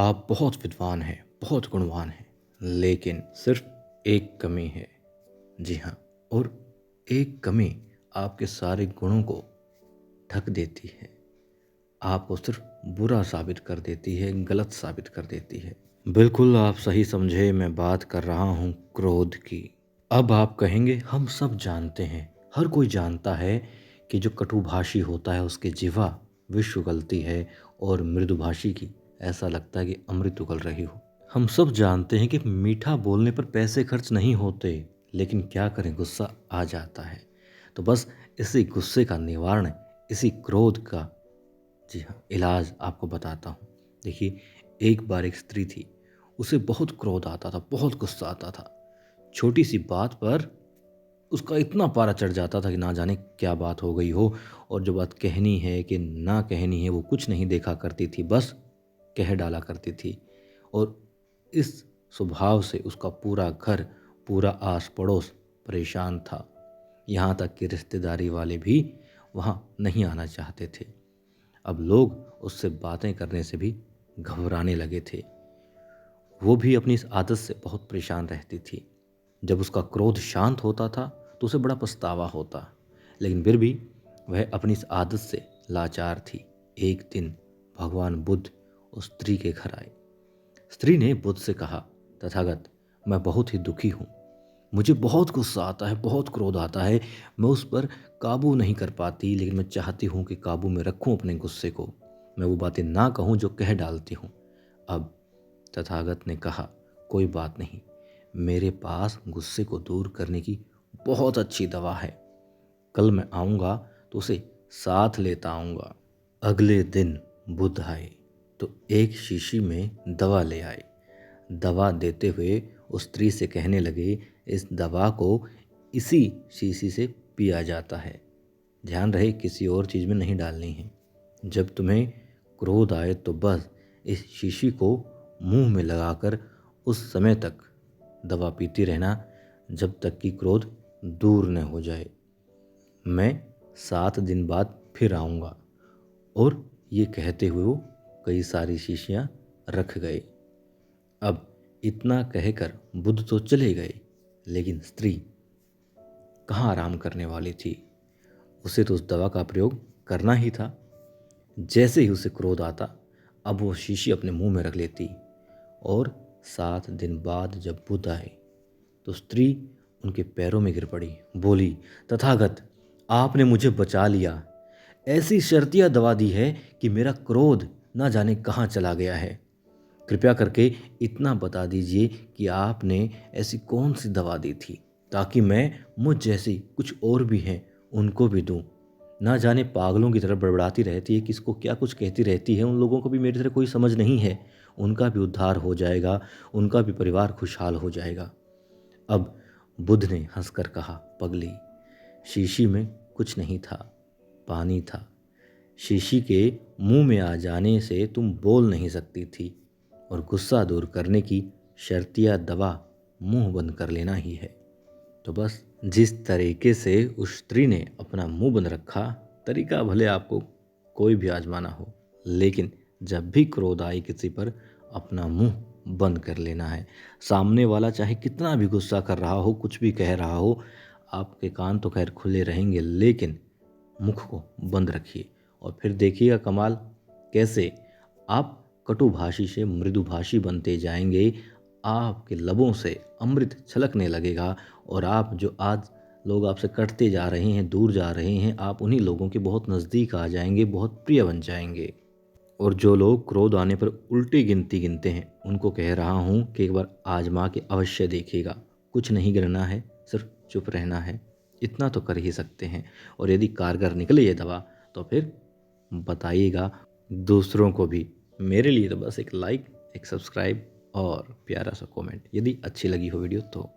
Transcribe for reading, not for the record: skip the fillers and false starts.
आप बहुत विद्वान हैं, बहुत गुणवान हैं, लेकिन सिर्फ एक कमी है। जी हाँ, और एक कमी आपके सारे गुणों को ढक देती है, आपको सिर्फ बुरा साबित कर देती है, गलत साबित कर देती है। बिल्कुल आप सही समझे, मैं बात कर रहा हूँ क्रोध की। अब आप कहेंगे हम सब जानते हैं, हर कोई जानता है कि जो कटुभाषी होता है उसके जिह्वा विष उगलती है और मृदुभाषी की ऐसा लगता है कि अमृत उगल रही हो। हम सब जानते हैं कि मीठा बोलने पर पैसे खर्च नहीं होते, लेकिन क्या करें, गुस्सा आ जाता है। तो बस इसी गुस्से का निवारण, इसी क्रोध का जी हाँ इलाज आपको बताता हूँ। देखिए, एक बार एक स्त्री थी, उसे बहुत क्रोध आता था, बहुत गुस्सा आता था। छोटी सी बात पर उसका इतना पारा चढ़ जाता था कि ना जाने क्या बात हो गई हो, और जो बात कहनी है कि ना कहनी है वो कुछ नहीं देखा करती थी, बस कह डाला करती थी। और इस स्वभाव से उसका पूरा घर, पूरा आस पड़ोस परेशान था। यहाँ तक कि रिश्तेदारी वाले भी वहाँ नहीं आना चाहते थे। अब लोग उससे बातें करने से भी घबराने लगे थे। वो भी अपनी इस आदत से बहुत परेशान रहती थी। जब उसका क्रोध शांत होता था तो उसे बड़ा पछतावा होता, लेकिन फिर भी वह अपनी इस आदत से लाचार थी। एक दिन भगवान बुद्ध उस स्त्री के घर आए। स्त्री ने बुद्ध से कहा, तथागत, मैं बहुत ही दुखी हूँ, मुझे बहुत गुस्सा आता है, बहुत क्रोध आता है, मैं उस पर काबू नहीं कर पाती, लेकिन मैं चाहती हूँ कि काबू में रखूँ अपने गुस्से को, मैं वो बातें ना कहूँ जो कह डालती हूँ। अब तथागत ने कहा, कोई बात नहीं, मेरे पास गुस्से को दूर करने की बहुत अच्छी दवा है, कल मैं आऊँगा तो उसे साथ लेता आऊँगा। अगले दिन बुद्ध आए तो एक शीशी में दवा ले आए। दवा देते हुए उस स्त्री से कहने लगे, इस दवा को इसी शीशी से पिया जाता है, ध्यान रहे किसी और चीज़ में नहीं डालनी है। जब तुम्हें क्रोध आए तो बस इस शीशी को मुंह में लगाकर उस समय तक दवा पीती रहना जब तक कि क्रोध दूर न हो जाए। मैं 7 दिन बाद फिर आऊँगा। और ये कहते हुए वो कई सारी शीशियाँ रख गए। अब इतना कहकर बुद्ध तो चले गए, लेकिन स्त्री कहाँ आराम करने वाली थी, उसे तो उस दवा का प्रयोग करना ही था। जैसे ही उसे क्रोध आता, अब वो शीशी अपने मुंह में रख लेती। और 7 दिन बाद जब बुद्ध आए तो स्त्री उनके पैरों में गिर पड़ी, बोली, तथागत, आपने मुझे बचा लिया, ऐसी शर्तिया दवा दी है कि मेरा क्रोध ना जाने कहाँ चला गया है। कृपया करके इतना बता दीजिए कि आपने ऐसी कौन सी दवा दी थी, ताकि मैं मुझ जैसी कुछ और भी हैं उनको भी दूं। ना जाने पागलों की तरह बड़बड़ाती रहती है, किसको क्या कुछ कहती रहती है, उन लोगों को भी मेरी तरह कोई समझ नहीं है, उनका भी उद्धार हो जाएगा, उनका भी परिवार खुशहाल हो जाएगा। अब बुद्ध ने हंसकर कहा, पगली, शीशी में कुछ नहीं था, पानी था। शीशी के मुंह में आ जाने से तुम बोल नहीं सकती थी, और गुस्सा दूर करने की शर्तिया दवा मुंह बंद कर लेना ही है। तो बस जिस तरीके से उस स्त्री ने अपना मुंह बंद रखा, तरीका भले आपको कोई भी आजमाना हो, लेकिन जब भी क्रोध आए किसी पर, अपना मुंह बंद कर लेना है। सामने वाला चाहे कितना भी गुस्सा कर रहा हो, कुछ भी कह रहा हो, आपके कान तो खैर खुले रहेंगे, लेकिन मुख को बंद रखिए और फिर देखिएगा कमाल, कैसे आप कटुभाषी से मृदुभाषी बनते जाएंगे। आपके लबों से अमृत छलकने लगेगा, और आप जो आज लोग आपसे कटते जा रहे हैं, दूर जा रहे हैं, आप उन्हीं लोगों के बहुत नज़दीक आ जाएंगे, बहुत प्रिय बन जाएंगे। और जो लोग क्रोध आने पर उल्टी गिनती गिनते हैं, उनको कह रहा हूँ कि एक बार आजमा के अवश्य देखिएगा, कुछ नहीं गिनना है, सिर्फ चुप रहना है, इतना तो कर ही सकते हैं। और यदि कारगर निकले ये दवा तो फिर बताइएगा दूसरों को भी। मेरे लिए तो बस एक लाइक, एक सब्सक्राइब और प्यारा सा कमेंट, यदि अच्छी लगी हो वीडियो तो।